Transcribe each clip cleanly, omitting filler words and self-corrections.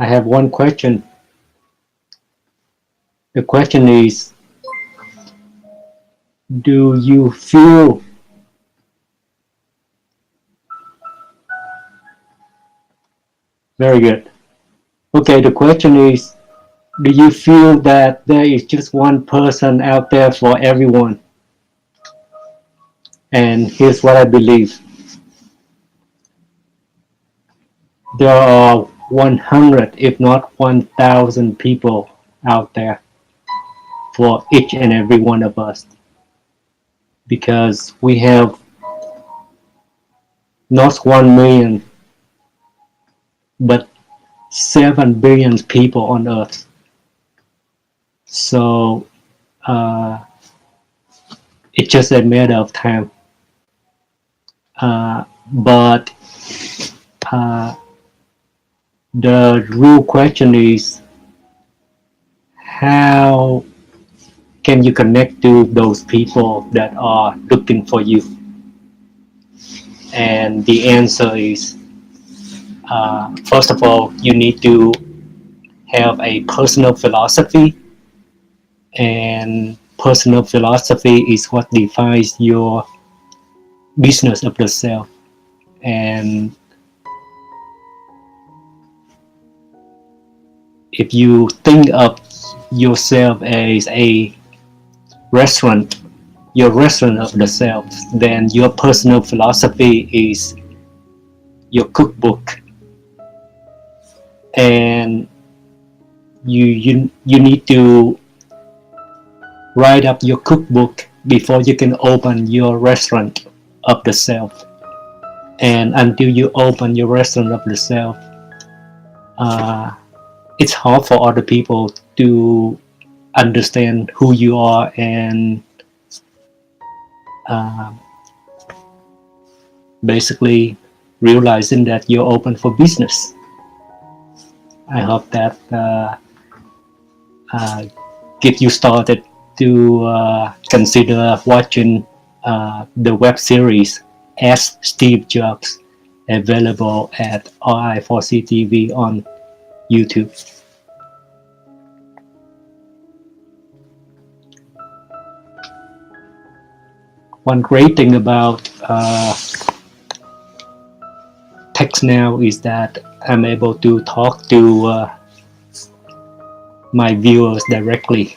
I have one question. The question is, do you feel very good? Okay, the question is, do you feel that there is just one person out there for everyone? And here's what I believe. There are 100, if not 1,000 people out there for each and every one of us. Because we have not 1 million, but 7 billion people on Earth. So it's just a matter of time. But the real question is, how can you connect to those people that are looking for you? And the answer is, first of all, you need to have a personal philosophy, and personal philosophy is what defines your business of the self. And if you think of yourself as a restaurant, your restaurant of the self, then your personal philosophy is your cookbook. And you need to write up your cookbook before you can open your restaurant of the self. And until you open your restaurant of the self, it's hard for other people to understand who you are and basically realizing that you're open for business. I hope that get you started to consider watching the web series Ask Steve Jobs, available at RI4C TV on YouTube. One great thing about TextNow is that I'm able to talk to my viewers directly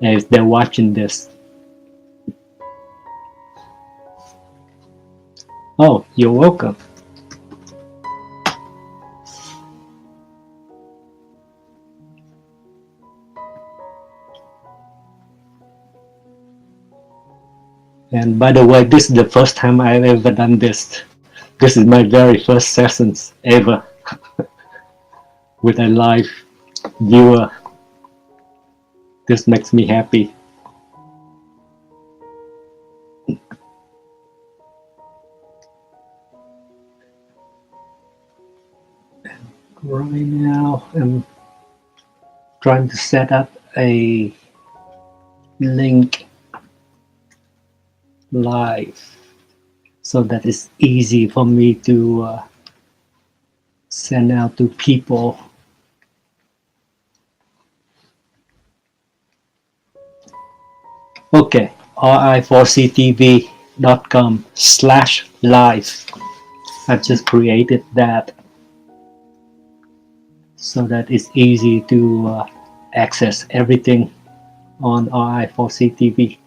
as they're watching this. Oh, you're welcome. And by the way, this is the first time I've ever done this. This is my very first sessions ever with a live viewer. This makes me happy. Right now, I'm trying to set up a link live so that it's easy for me to send out to people. Okay, ri4ctv.com/live. I've just created that so that it's easy to access everything on RI4C TV.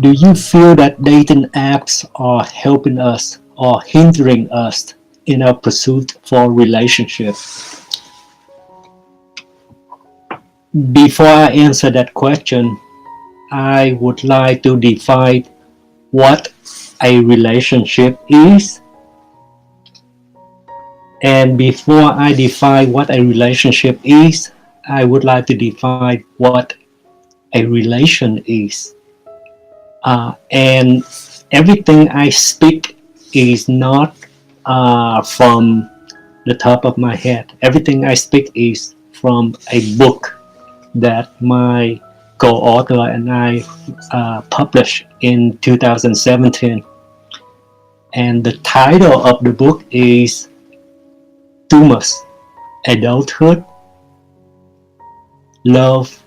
Do you feel that dating apps are helping us or hindering us in our pursuit for relationship? Before I answer that question, I would like to define what a relationship is. And before I define what a relationship is, I would like to define what a relation is. And everything I speak is not from the top of my head. Everything I speak is from a book that my co-author and I published in 2017. And the title of the book is THUMOS, Adulthood, Love,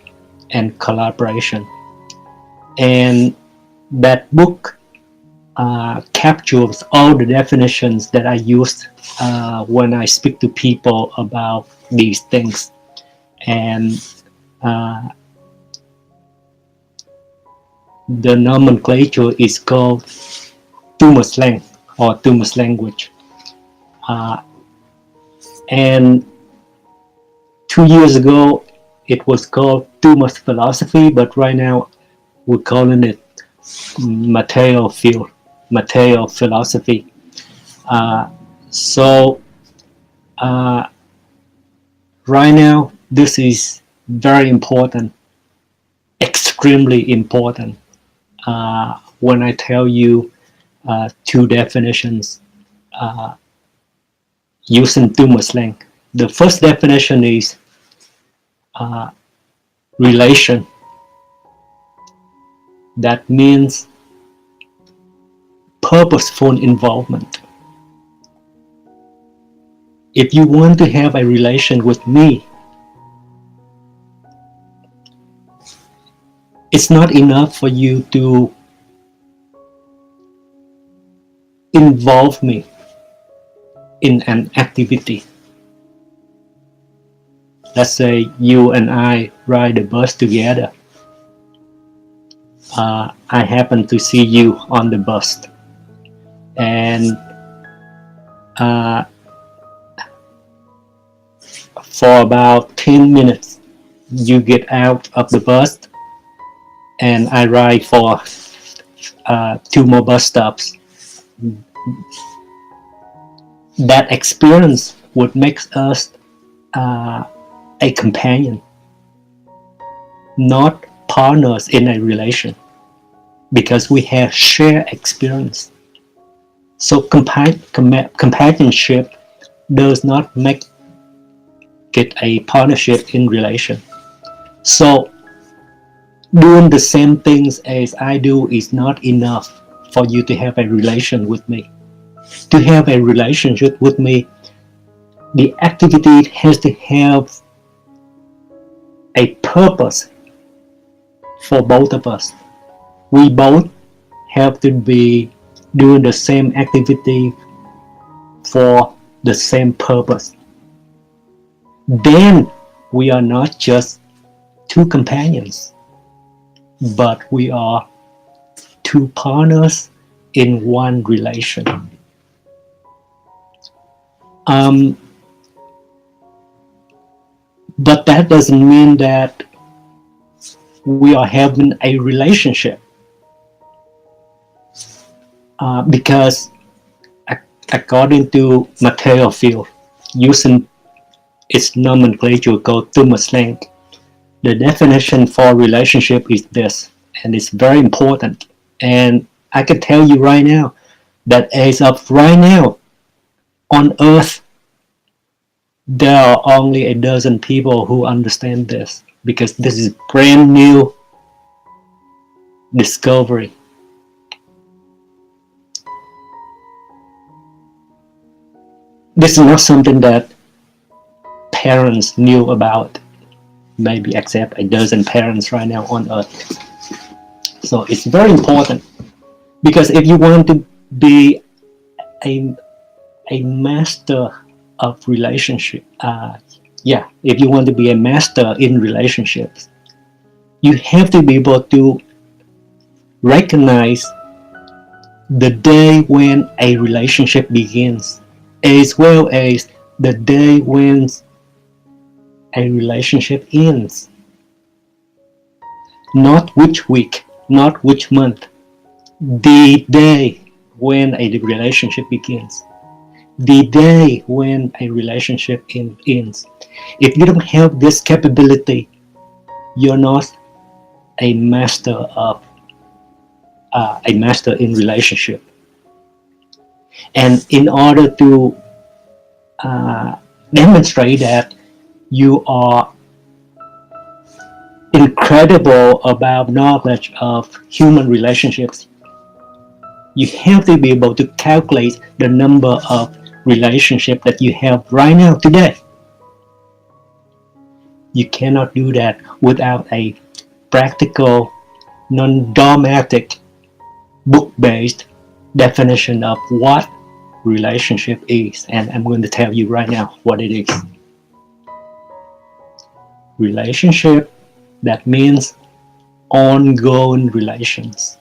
and Collaboration. And that book captures all the definitions that I use when I speak to people about these things. And the nomenclature is called Thumoslang or THUMOS language. And 2 years ago, it was called THUMOS philosophy, but right now we're calling it Mateophil philosophy. So right now, this is very important, extremely important. When I tell you two definitions using Thumoslang, the first definition is relation. That means purposeful involvement. If you want to have a relation with me, it's not enough for you to involve me in an activity. Let's say you and I ride a bus together. I happen to see you on the bus, and for about 10 minutes you get out of the bus and I ride for 2 more bus stops. That experience would make us a companion, not partners in a relation, because we have shared experience. So companionship does not make it a partnership in relation. So doing the same things as I do is not enough for you to have a relation with me. To have a relationship with me, the activity has to have a purpose for both of us. We both have to be doing the same activity for the same purpose. Then we are not just two companions, but we are two partners in one relation. But that doesn't mean that we are having a relationship, because according to Mateophil, using its nomenclature called Thumoslang, the definition for relationship is this, and it's very important. And I can tell you right now that as of right now on Earth, there are only a dozen people who understand this, because this is brand new discovery. This is not something that parents knew about, maybe except a dozen parents right now on Earth. So it's very important, because if you want to be a master of relationship, if you want to be a master in relationships, you have to be able to recognize the day when a relationship begins, as well as the day when a relationship ends. Not which week, not which month, the day when a relationship begins, the day when a relationship ends. If you don't have this capability, you're not a master of a master in relationship. And in order to demonstrate that you are incredible about knowledge of human relationships, you have to be able to calculate the number of relationships that you have right now today. You cannot do that without a practical, non-dogmatic, book-based definition of what relationship is. And I'm going to tell you right now what it is. Relationship, that means ongoing relations.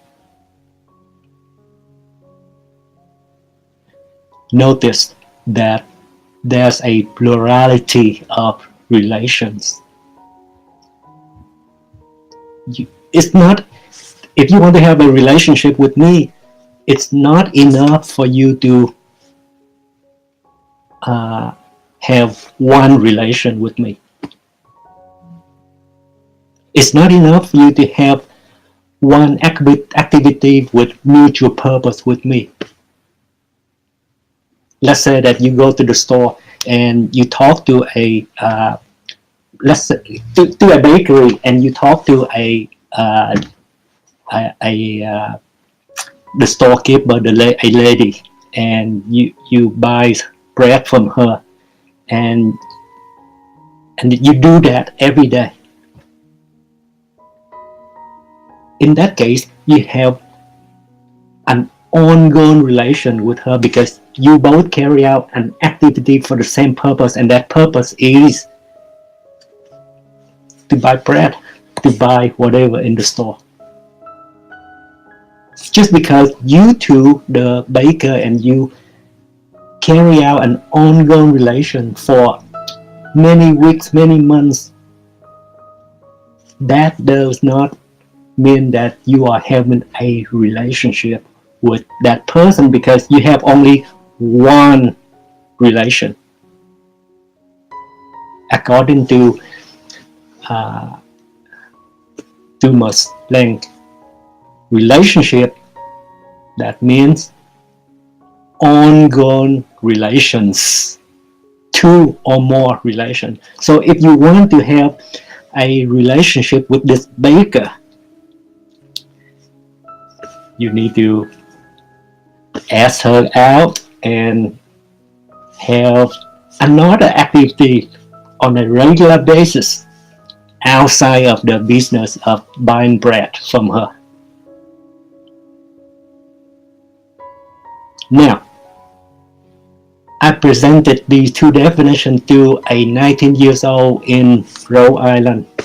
Notice that there's a plurality of relations. It's not, if you want to have a relationship with me, it's not enough for you to have one relation with me. It's not enough for you to have one activity with mutual purpose with me. Let's say that you go to the store and you talk to a let's say to a bakery, and you talk to the storekeeper, a lady, and you buy bread from her, and you do that every day. In that case, you have an ongoing relation with her because you both carry out an activity for the same purpose, and that purpose is to buy bread, to buy whatever in the store. Just because you two, the baker and you, carry out an ongoing relation for many weeks, many months, that does not mean that you are having a relationship with that person, because you have only one relation. According to Thumoslang, relationship, that means ongoing relations, two or more relations. So if you want to have a relationship with this baker, you need to ask her out and have another activity on a regular basis outside of the business of buying bread from her. Now, I presented these two definitions to a 19 years old in Rhode Island a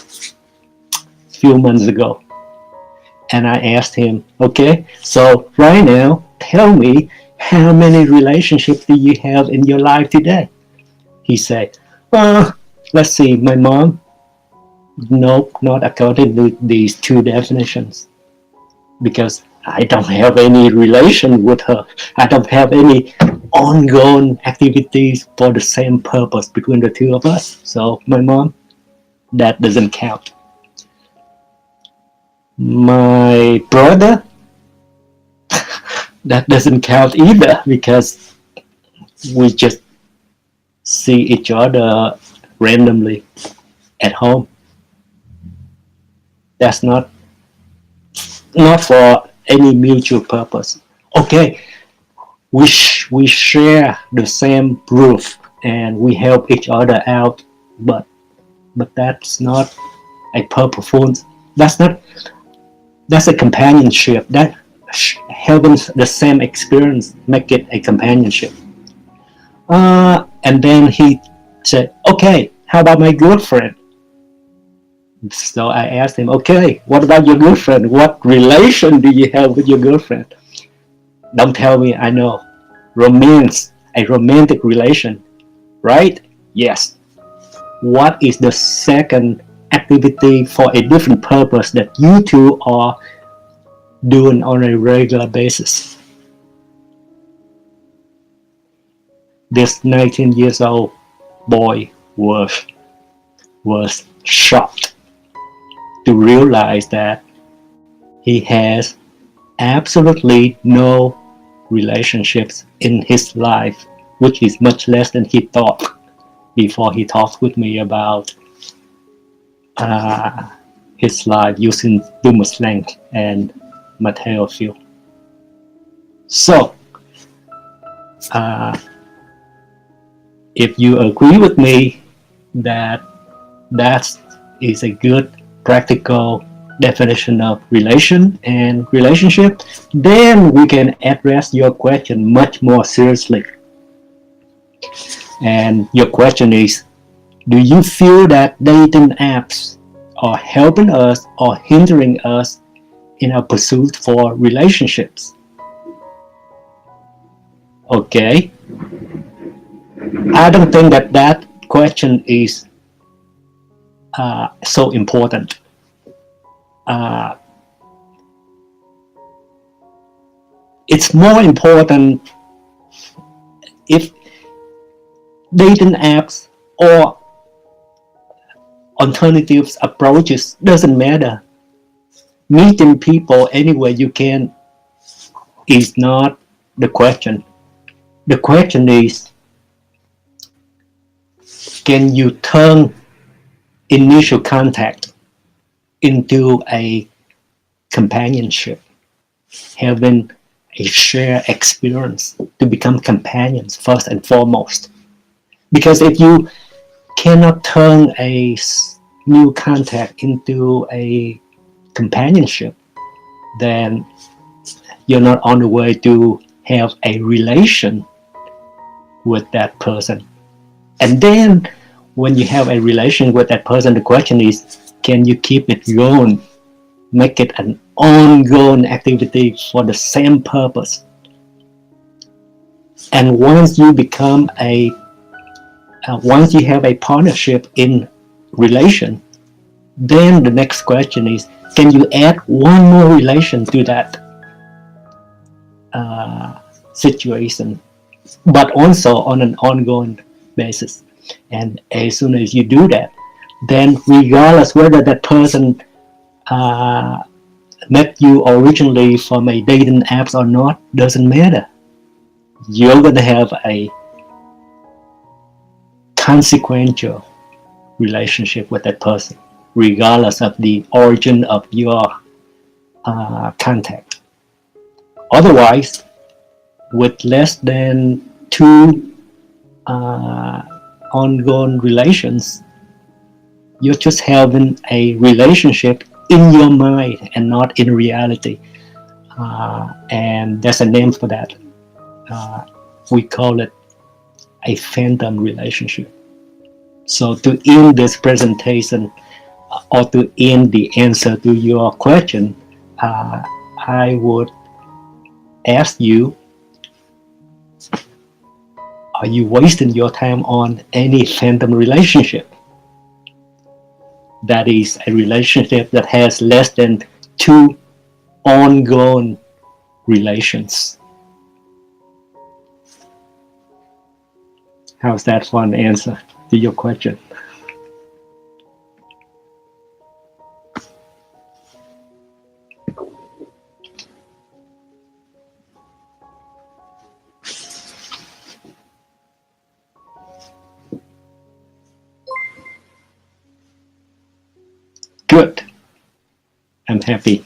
few months ago. And I asked him, okay, so right now, tell me, how many relationships do you have in your life today? He said, let's see, my mom. Nope, not according to these two definitions. Because I don't have any relation with her. I don't have any ongoing activities for the same purpose between the two of us. So my mom, that doesn't count. My brother, that doesn't count either, because we just see each other randomly at home. That's not for any mutual purpose. Okay, we share the same roof and we help each other out, but that's not a purposeful. That's a companionship. That having the same experience make it a companionship. And then he said, okay, how about my girlfriend? So I asked him, okay, what about your girlfriend? What relation do you have with your girlfriend? Don't tell me, I know. Romance, a romantic relation, right? Yes. What is the second activity for a different purpose that you two are doing on a regular basis? This 19 years old boy was shocked to realize that he has absolutely no relationships in his life, which is much less than he thought before he talked with me about his life using Thumoslang and Mateophil. So, if you agree with me that that is a good practical definition of relation and relationship, then we can address your question much more seriously. And your question is, do you feel that dating apps are helping us or hindering us in our pursuit for relationships? Okay, I don't think that question is so important. It's more important if dating apps or alternatives approaches doesn't matter. Meeting people anywhere you can is not the question. The question is, can you turn initial contact into a companionship, having a shared experience to become companions first and foremost? Because if you cannot turn a new contact into a companionship, then you're not on the way to have a relation with that person. And then when you have a relation with that person, the question is, can you keep it going? Make it an ongoing activity for the same purpose. And once you have a partnership in relation, then the next question is, can you add one more relation to that situation, but also on an ongoing basis? And as soon as you do that, then regardless whether that person met you originally from a dating apps or not, doesn't matter. You're going to have a consequential relationship with that person, regardless of the origin of your contact. Otherwise, with less than two ongoing relations, you're just having a relationship in your mind and not in reality. And there's a name for that. We call it a phantom relationship. So to end this presentation, or to end the answer to your question, I would ask you, are you wasting your time on any phantom relationship? That is a relationship that has less than two ongoing relations. How's that for an answer to your question? Good. I'm happy.